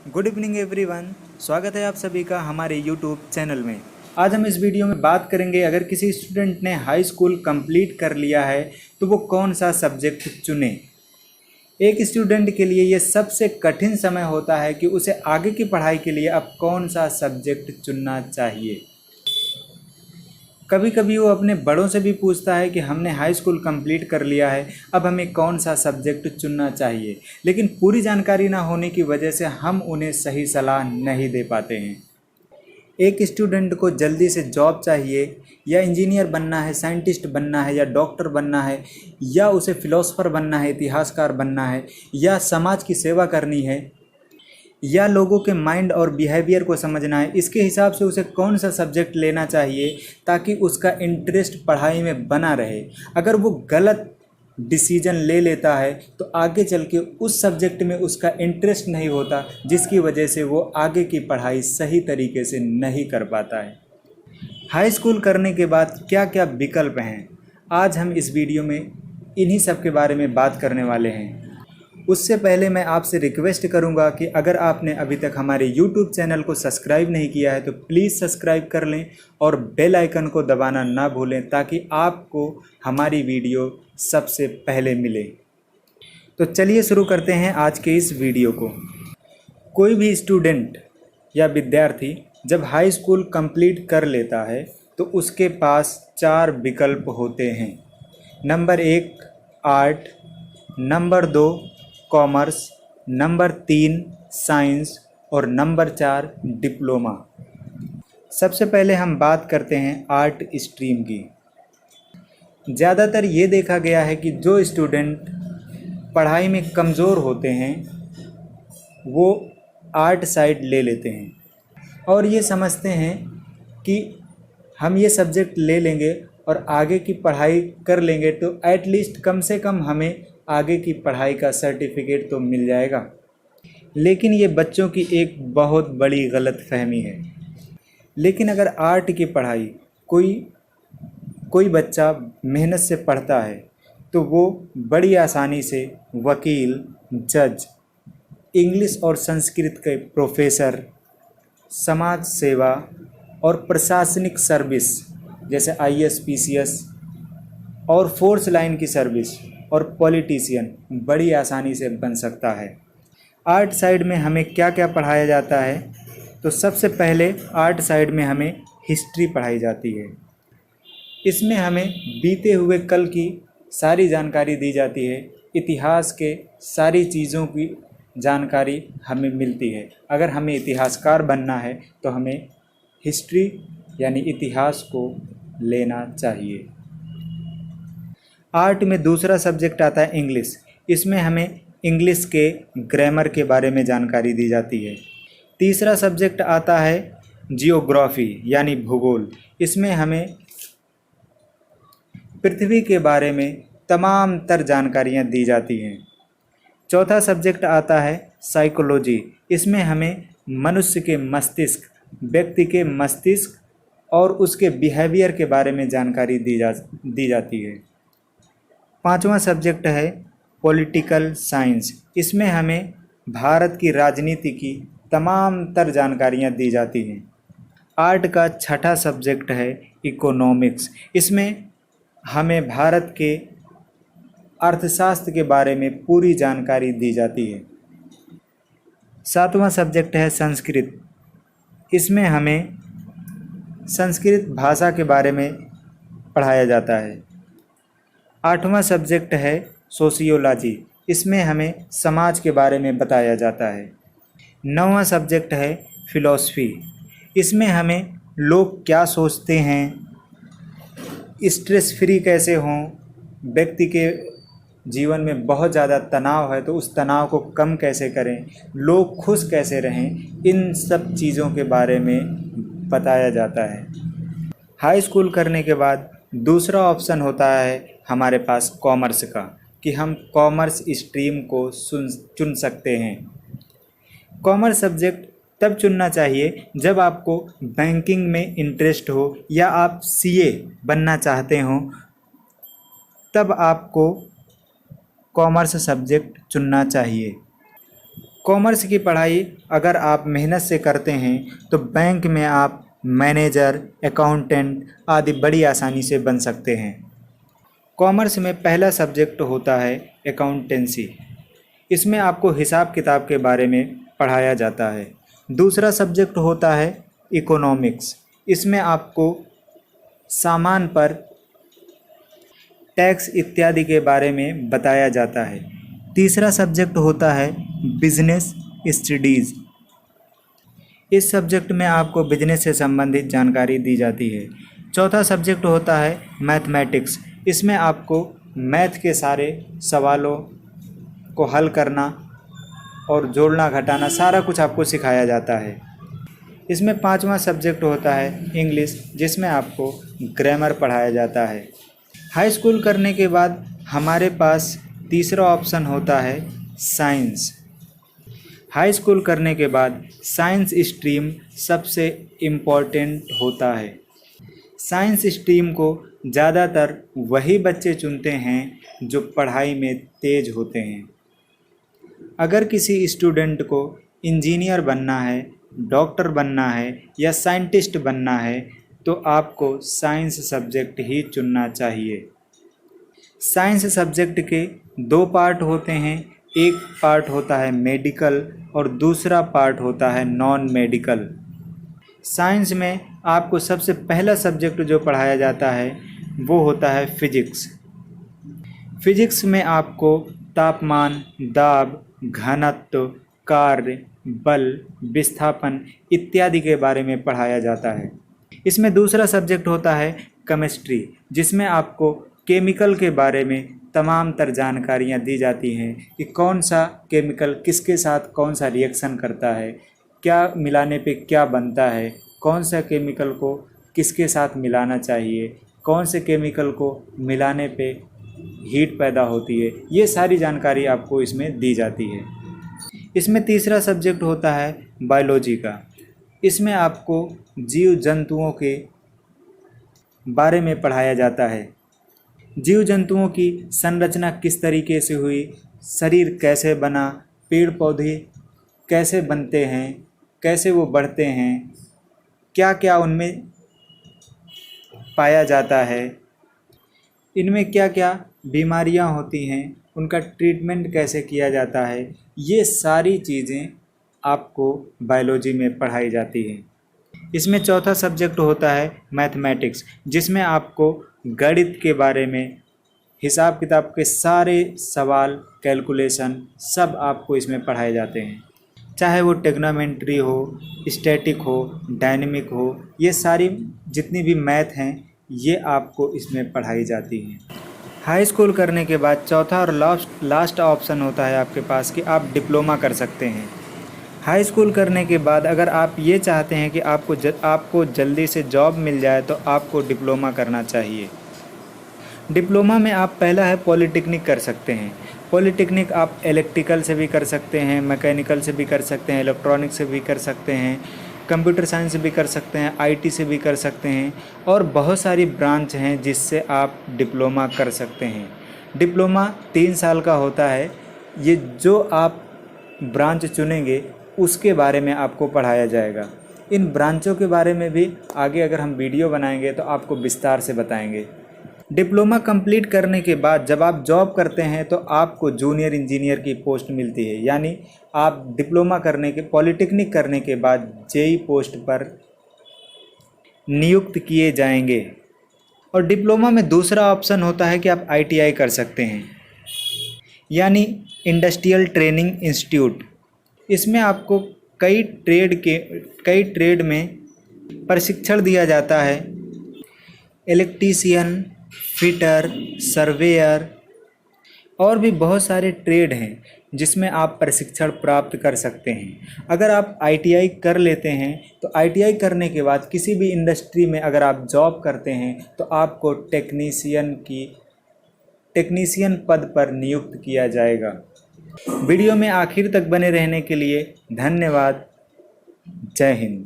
Good evening everyone. स्वागत है आप सभी का हमारे यूट्यूब चैनल में। आज हम इस वीडियो में बात करेंगे, अगर किसी स्टूडेंट ने हाई स्कूल कंप्लीट कर लिया है तो वो कौन सा सब्जेक्ट चुने। एक स्टूडेंट के लिए ये सबसे कठिन समय होता है कि उसे आगे की पढ़ाई के लिए अब कौन सा सब्जेक्ट चुनना चाहिए। कभी कभी वो अपने बड़ों से भी पूछता है कि हमने हाई स्कूल कंप्लीट कर लिया है, अब हमें कौन सा सब्जेक्ट चुनना चाहिए, लेकिन पूरी जानकारी ना होने की वजह से हम उन्हें सही सलाह नहीं दे पाते हैं। एक स्टूडेंट को जल्दी से जॉब चाहिए, या इंजीनियर बनना है, साइंटिस्ट बनना है, या डॉक्टर बनना है, या उसे फिलोसोफर बनना है, इतिहासकार बनना है, या समाज की सेवा करनी है, या लोगों के माइंड और बिहेवियर को समझना है, इसके हिसाब से उसे कौन सा सब्जेक्ट लेना चाहिए ताकि उसका इंटरेस्ट पढ़ाई में बना रहे। अगर वो गलत डिसीजन ले लेता है तो आगे चल के उस सब्जेक्ट में उसका इंटरेस्ट नहीं होता, जिसकी वजह से वो आगे की पढ़ाई सही तरीके से नहीं कर पाता है। हाई स्कूल करने के बाद क्या क्या विकल्प हैं, आज हम इस वीडियो में इन्हीं सब के बारे में बात करने वाले हैं। उससे पहले मैं आपसे रिक्वेस्ट करूंगा कि अगर आपने अभी तक हमारे YouTube चैनल को सब्सक्राइब नहीं किया है तो प्लीज़ सब्सक्राइब कर लें और बेल आइकन को दबाना ना भूलें, ताकि आपको हमारी वीडियो सबसे पहले मिले। तो चलिए शुरू करते हैं आज के इस वीडियो को। कोई भी स्टूडेंट या विद्यार्थी जब हाई स्कूल कंप्लीट कर लेता है तो उसके पास 4 विकल्प होते हैं। Number 1 art, number 2 commerce, number 3 science और नंबर 4 डिप्लोमा। सबसे पहले हम बात करते हैं आर्ट स्ट्रीम की। ज़्यादातर ये देखा गया है कि जो स्टूडेंट पढ़ाई में कमज़ोर होते हैं वो आर्ट साइड ले लेते हैं और ये समझते हैं कि हम ये सब्जेक्ट ले लेंगे और आगे की पढ़ाई कर लेंगे तो एटलीस्ट कम से कम हमें आगे की पढ़ाई का सर्टिफिकेट तो मिल जाएगा। लेकिन ये बच्चों की एक बहुत बड़ी गलतफहमी है। लेकिन अगर आर्ट की पढ़ाई कोई बच्चा मेहनत से पढ़ता है तो वो बड़ी आसानी से वकील, जज, इंग्लिश और संस्कृत के प्रोफेसर, समाज सेवा और प्रशासनिक सर्विस जैसे IAS, PCS और फोर्स लाइन की सर्विस और पॉलिटिशियन बड़ी आसानी से बन सकता है। आर्ट साइड में हमें क्या क्या पढ़ाया जाता है, तो सबसे पहले आर्ट साइड में हमें हिस्ट्री पढ़ाई जाती है। इसमें हमें बीते हुए कल की सारी जानकारी दी जाती है, इतिहास के सारी चीज़ों की जानकारी हमें मिलती है। अगर हमें इतिहासकार बनना है तो हमें हिस्ट्री यानी इतिहास को लेना चाहिए। आर्ट में दूसरा सब्जेक्ट आता है इंग्लिश। इसमें हमें इंग्लिश के ग्रामर के बारे में जानकारी दी जाती है। तीसरा सब्जेक्ट आता है जियोग्राफी यानी भूगोल। इसमें हमें पृथ्वी के बारे में तमाम तर जानकारियाँ दी जाती हैं। चौथा सब्जेक्ट आता है साइकोलॉजी। इसमें हमें मनुष्य के मस्तिष्क, व्यक्ति के मस्तिष्क और उसके बिहेवियर के बारे में जानकारी दी जाती है। पांचवा सब्जेक्ट है पॉलिटिकल साइंस। इसमें हमें भारत की राजनीति की तमाम तर जानकारियाँ दी जाती हैं। आर्ट का छठा सब्जेक्ट है इकोनॉमिक्स। इसमें हमें भारत के अर्थशास्त्र के बारे में पूरी जानकारी दी जाती है। सातवां सब्जेक्ट है संस्कृत। इसमें हमें संस्कृत भाषा के बारे में पढ़ाया जाता है। आठवां सब्जेक्ट है सोशियोलॉजी। इसमें हमें समाज के बारे में बताया जाता है। नौवां सब्जेक्ट है फिलॉसफी। इसमें हमें लोग क्या सोचते हैं, स्ट्रेस फ्री कैसे हों, व्यक्ति के जीवन में बहुत ज़्यादा तनाव है तो उस तनाव को कम कैसे करें, लोग खुश कैसे रहें, इन सब चीज़ों के बारे में बताया जाता है। हाई स्कूल करने के बाद दूसरा ऑप्शन होता है हमारे पास कॉमर्स का, कि हम कॉमर्स स्ट्रीम को चुन सकते हैं। कॉमर्स सब्जेक्ट तब चुनना चाहिए जब आपको बैंकिंग में इंटरेस्ट हो या आप CA बनना चाहते हो, तब आपको कॉमर्स सब्जेक्ट चुनना चाहिए। कॉमर्स की पढ़ाई अगर आप मेहनत से करते हैं तो बैंक में आप मैनेजर, अकाउंटेंट आदि बड़ी आसानी से बन सकते हैं। कॉमर्स में पहला सब्जेक्ट होता है अकाउंटेंसी। इसमें आपको हिसाब किताब के बारे में पढ़ाया जाता है। दूसरा सब्जेक्ट होता है इकोनॉमिक्स। इसमें आपको सामान पर टैक्स इत्यादि के बारे में बताया जाता है। तीसरा सब्जेक्ट होता है बिजनेस स्टडीज़। इस सब्जेक्ट में आपको बिजनेस से संबंधित जानकारी दी जाती है। चौथा सब्जेक्ट होता है मैथमेटिक्स। इसमें आपको मैथ के सारे सवालों को हल करना और जोड़ना घटाना सारा कुछ आपको सिखाया जाता है। इसमें पांचवा सब्जेक्ट होता है इंग्लिश, जिसमें आपको ग्रामर पढ़ाया जाता है। हाई स्कूल करने के बाद हमारे पास तीसरा ऑप्शन होता है साइंस। हाई स्कूल करने के बाद साइंस स्ट्रीम सबसे इम्पॉर्टेंट होता है। साइंस स्ट्रीम को ज़्यादातर वही बच्चे चुनते हैं जो पढ़ाई में तेज होते हैं। अगर किसी स्टूडेंट को इंजीनियर बनना है, डॉक्टर बनना है या साइंटिस्ट बनना है तो आपको साइंस सब्जेक्ट ही चुनना चाहिए। साइंस सब्जेक्ट के दो पार्ट होते हैं। एक पार्ट होता है मेडिकल और दूसरा पार्ट होता है नॉन मेडिकल। साइंस में आपको सबसे पहला सब्जेक्ट जो पढ़ाया जाता है वो होता है फिजिक्स। फिजिक्स में आपको तापमान, दाब, घनत्व, कार्य, बल, विस्थापन इत्यादि के बारे में पढ़ाया जाता है। इसमें दूसरा सब्जेक्ट होता है केमिस्ट्री, जिसमें आपको केमिकल के बारे में तमाम तर जानकारियाँ दी जाती हैं कि कौन सा केमिकल किसके साथ कौन सा रिएक्शन करता है, क्या मिलाने पे क्या बनता है, कौन सा केमिकल को किसके साथ मिलाना चाहिए, कौन से केमिकल को मिलाने पे हीट पैदा होती है। ये सारी जानकारी आपको इसमें दी जाती है। इसमें तीसरा सब्जेक्ट होता है बायोलॉजी का। इसमें आपको जीव जंतुओं के बारे में पढ़ाया जाता है। जीव जंतुओं की संरचना किस तरीके से हुई, शरीर कैसे बना, पेड़ पौधे कैसे बनते हैं, कैसे वो बढ़ते हैं, क्या क्या उनमें पाया जाता है, इनमें क्या क्या बीमारियां होती हैं, उनका ट्रीटमेंट कैसे किया जाता है। ये सारी चीज़ें आपको बायोलॉजी में पढ़ाई जाती हैं। इसमें चौथा सब्जेक्ट होता है मैथमेटिक्स, जिसमें आपको गणित के बारे में, हिसाब किताब के सारे सवाल, कैलकुलेशन सब आपको इसमें पढ़ाए जाते हैं। चाहे वो ट्रिग्नोमेट्री हो, स्टैटिक हो, डायनेमिक हो, ये सारी जितनी भी मैथ हैं ये आपको इसमें पढ़ाई जाती हैं। हाई स्कूल करने के बाद चौथा और लास्ट ऑप्शन होता है आपके पास कि आप डिप्लोमा कर सकते हैं। हाई स्कूल करने के बाद अगर आप ये चाहते हैं कि आपको जल्दी से जॉब मिल जाए तो आपको डिप्लोमा करना चाहिए। डिप्लोमा में आप पहला है पॉलिटेक्निक कर सकते हैं। पॉलिटेक्निक आप इलेक्ट्रिकल से भी कर सकते हैं, मैकेनिकल से भी कर सकते हैं, इलेक्ट्रॉनिक से भी कर सकते हैं, कंप्यूटर साइंस से भी कर सकते हैं, आईटी से भी कर सकते हैं और बहुत सारी ब्रांच हैं जिससे आप डिप्लोमा कर सकते हैं। डिप्लोमा 3 साल का होता है। ये जो आप ब्रांच चुनेंगे उसके बारे में आपको पढ़ाया जाएगा। इन ब्रांचों के बारे में भी आगे अगर हम वीडियो बनाएंगे तो आपको विस्तार से बताएंगे। डिप्लोमा कंप्लीट करने के बाद जब आप जॉब करते हैं तो आपको जूनियर इंजीनियर की पोस्ट मिलती है, यानी आप डिप्लोमा करने के पॉलिटेक्निक करने के बाद जेई पोस्ट पर नियुक्त किए जाएंगे। और डिप्लोमा में दूसरा ऑप्शन होता है कि आप आईटीआई कर सकते हैं, यानी इंडस्ट्रियल ट्रेनिंग इंस्टीट्यूट। इसमें आपको कई ट्रेड में प्रशिक्षण दिया जाता है। इलेक्ट्रीशियन, फिटर, सर्वेयर और भी बहुत सारे ट्रेड हैं जिसमें आप प्रशिक्षण प्राप्त कर सकते हैं। अगर आप आईटीआई कर लेते हैं तो आईटीआई करने के बाद किसी भी इंडस्ट्री में अगर आप जॉब करते हैं तो आपको टेक्नीशियन पद पर नियुक्त किया जाएगा। वीडियो में आखिर तक बने रहने के लिए धन्यवाद। जय हिंद।